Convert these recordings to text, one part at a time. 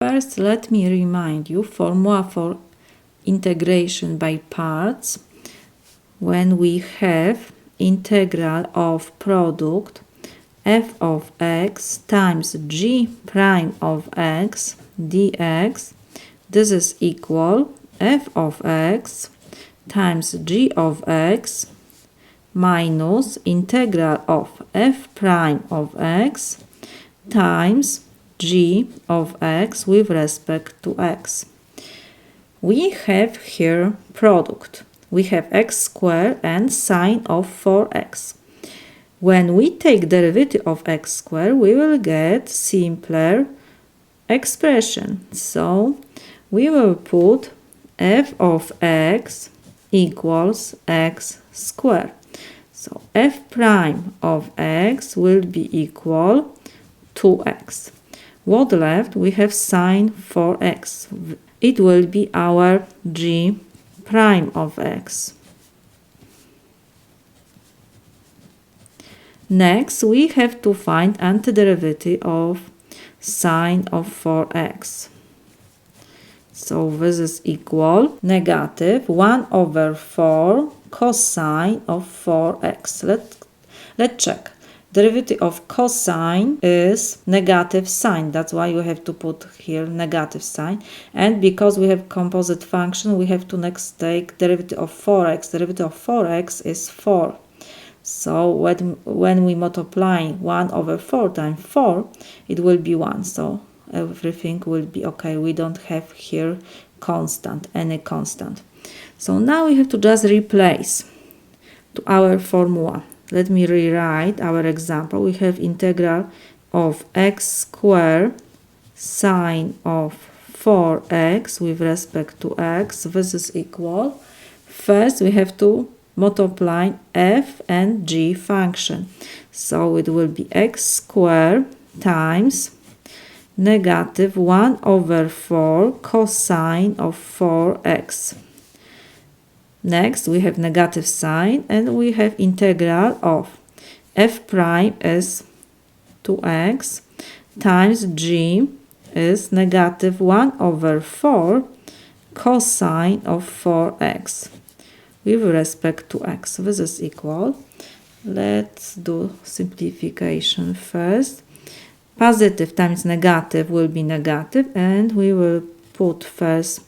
First, let me remind you formula for integration by parts. When we have integral of product f of x times g prime of x dx, this is equal f of x times g of x minus integral of f prime of x times g of x with respect to x. We have here product. We have x squared and sine of 4x. When we take derivative of x squared, we will get simpler expression. So we will put f of x equals x squared. So f prime of x will be equal 2x. What left? We have sine 4x. It will be our g prime of x. Next, we have to find antiderivative of sine of 4x. So this is equal negative 1 over 4 cosine of 4x. Let's check. Derivative of cosine is negative sine. That's why you have to put here negative sign. And because we have composite function, we have to next take derivative of 4x. Derivative of 4x is 4. So when we multiply 1 over 4 times 4, it will be 1. So everything will be okay. We don't have here any constant. So now we have to just replace to our formula. Let me rewrite our example. We have integral of x squared sine of 4x with respect to x. This is equal. First, we have to multiply f and g function. So it will be x squared times negative 1 over 4 cosine of 4x. Next, we have negative sign and we have integral of f prime is 2x times g is negative 1 over 4 cosine of 4x with respect to x. This is equal. Let's do simplification first. Positive times negative will be negative, and we will put first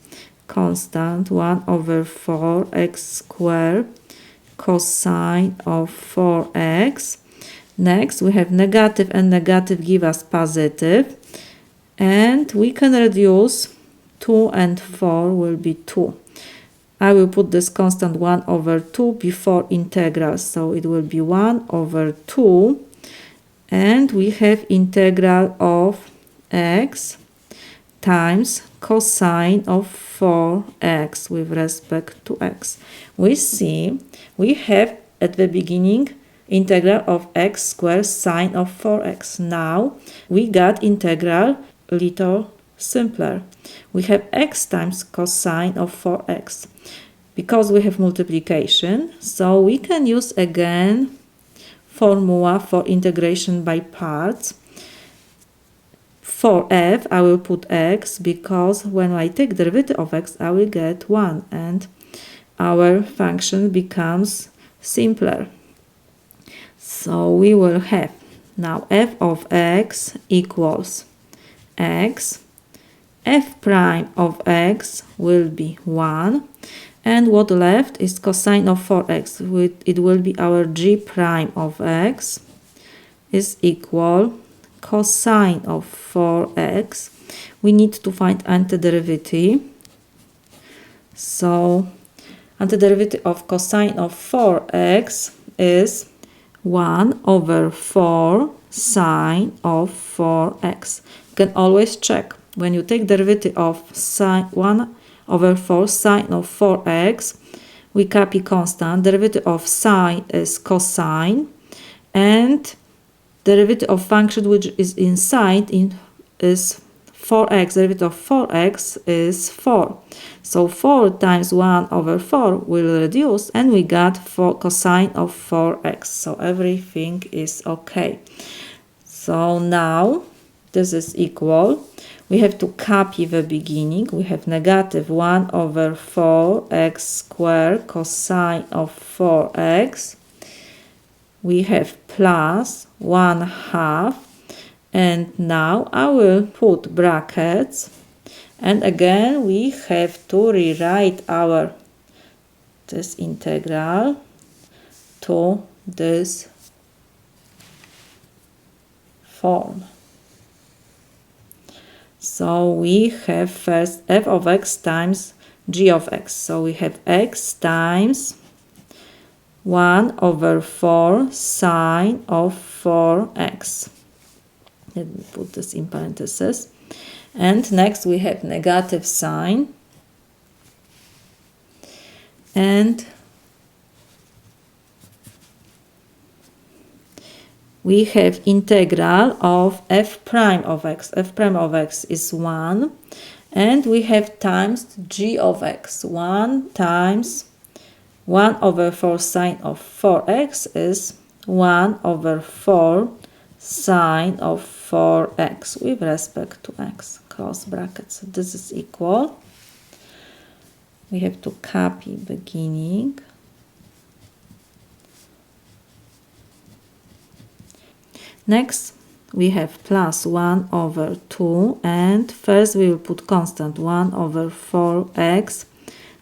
constant 1 over 4x squared cosine of 4x. Next, we have negative and negative give us positive, and we can reduce 2 and 4 will be 2. I will put this constant 1 over 2 before integral, so it will be 1 over 2, and we have integral of x times cosine of 4x with respect to x. We see we have at the beginning integral of x squared sine of 4x. Now we got integral little simpler. We have x times cosine of 4x. Because we have multiplication, so we can use again formula for integration by parts. For f, I will put x because when I take derivative of x, I will get 1 and our function becomes simpler. So we will have now f of x equals x. F prime of x will be 1. And what left is cosine of 4x. It will be our g prime of x is equal cosine of 4x. We need to find antiderivative. So antiderivative of cosine of 4x is 1 over 4 sine of 4x. You can always check. When you take derivative of sine 1 over 4 sine of 4x, we copy constant. Derivative of sine is cosine, and derivative of function which is inside is 4x. Derivative of 4x is 4. So 4 times 1 over 4 will reduce, and we got 4 cosine of 4x. So everything is okay. So now this is equal. we have to copy the beginning. We have negative 1 over 4x squared cosine of 4x. We have plus 1/2. And now I will put brackets. And again, we have to rewrite this integral to this form. So we have first f of x times g of x. So we have x times 1 over 4 sine of 4x. Let me put this in parentheses. And next we have negative sign. And we have integral of f prime of x. F prime of x is 1. And we have times g of x. 1 times 1 over 4 sine of 4x is 1 over 4 sine of 4x with respect to x. Close brackets. So this is equal. We have to copy beginning. Next, we have plus 1 over 2, and first we will put constant 1 over 4x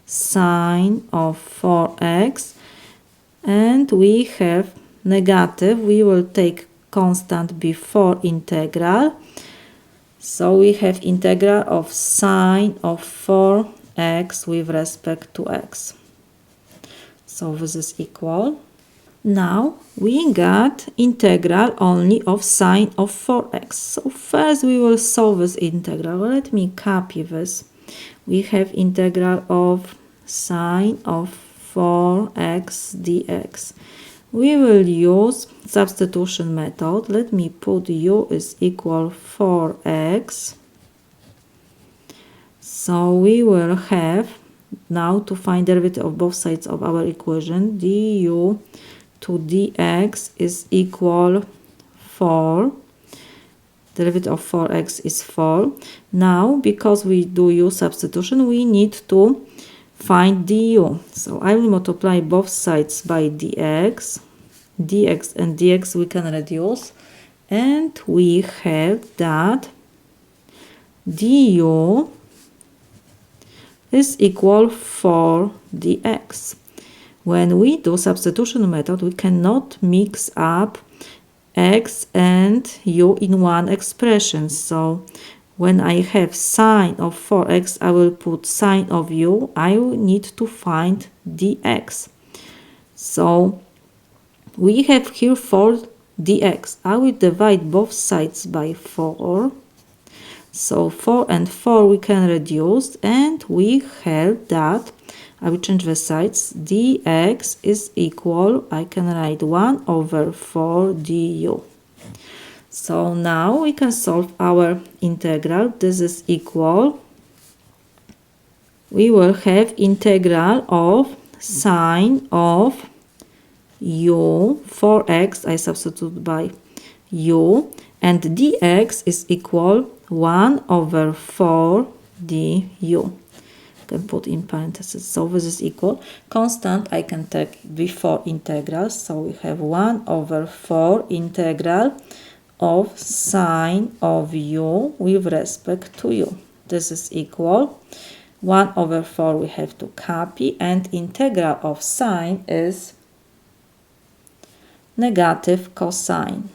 sine of 4x, and we have negative. We will take constant before integral. So we have integral of sine of 4x with respect to x. So this is equal. Now we got integral only of sine of 4x. So first we will solve this integral. Let me copy this. We have integral of sine of 4x dx. We will use substitution method. Let me put u is equal 4x. So we will have now to find derivative of both sides of our equation. Du to dx is equal 4. Derivative of 4x is 4. Now, because we do u substitution, we need to find du. So I will multiply both sides by dx. Dx and dx we can reduce. And we have that du is equal 4 dx. When we do substitution method, we cannot mix up x and u in one expression. So when I have sine of 4x, I will put sine of u. I will need to find dx. So we have here 4 dx. I will divide both sides by 4. So 4 and 4 we can reduce, and we have that I will change the sides. Dx is equal, I can write 1 over 4 du. So now we can solve our integral. This is equal. We will have integral of sine of u, 4x, I substitute by u, and dx is equal 1 over 4 du. Can put in parentheses. So this is equal. Constant I can take before integral. So we have 1 over 4 integral of sine of u with respect to u. This is equal. 1 over 4 we have to copy, and integral of sine is negative cosine.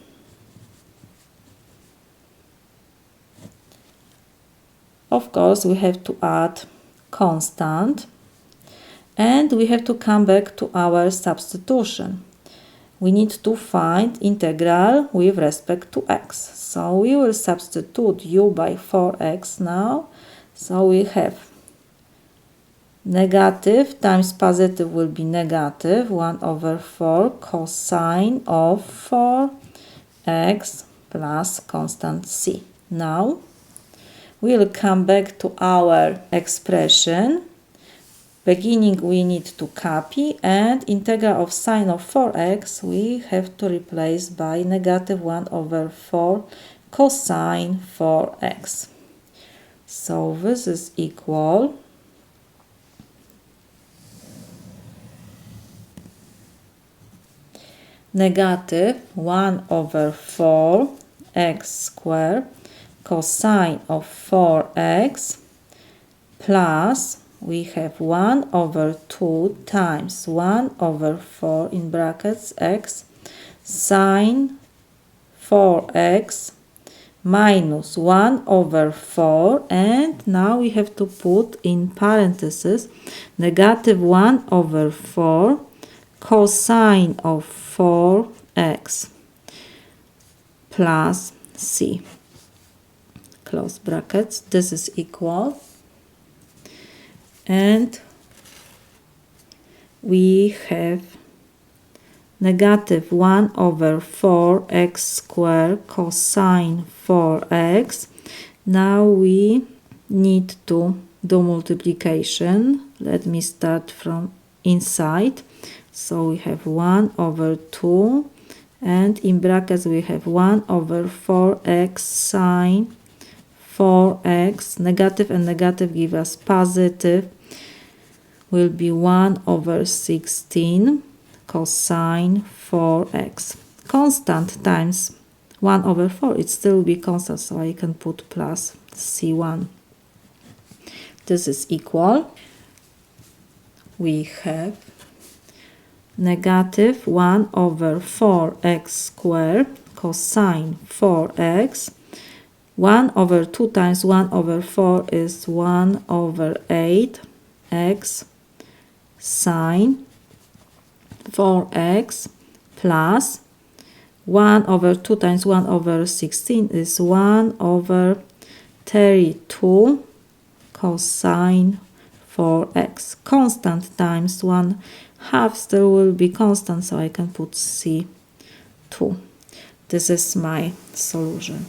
Of course, we have to add constant, and we have to come back to our substitution. We need to find integral with respect to x. So we will substitute u by 4x now. So we have negative times positive will be negative 1 over 4 cosine of 4x plus constant c. Now we'll come back to our expression. Beginning we need to copy, and integral of sine of 4x we have to replace by negative 1 over 4 cosine 4x. So this is equal negative 1 over 4x squared cosine of 4x plus we have 1 over 2 times 1 over 4 in brackets x sine 4x minus 1 over 4, and now we have to put in parentheses negative 1 over 4 cosine of 4x plus c. Close brackets. This is equal. And we have negative 1 over 4x squared cosine 4x. Now we need to do multiplication. Let me start from inside. So we have 1 over 2, and in brackets we have 1 over 4x sine 4x. Negative and negative give us positive. Will be 1 over 16 cosine 4x. Constant times 1 over 4, it still will be constant, so I can put plus c1. This is equal. We have negative 1 over 4x squared cosine 4x. 1 over 2 times 1 over 4 is 1 over 8 x sine 4x plus 1 over 2 times 1 over 16 is 1 over 32 cosine 4x. Constant times 1/2 still will be constant, so I can put C2. This is my solution.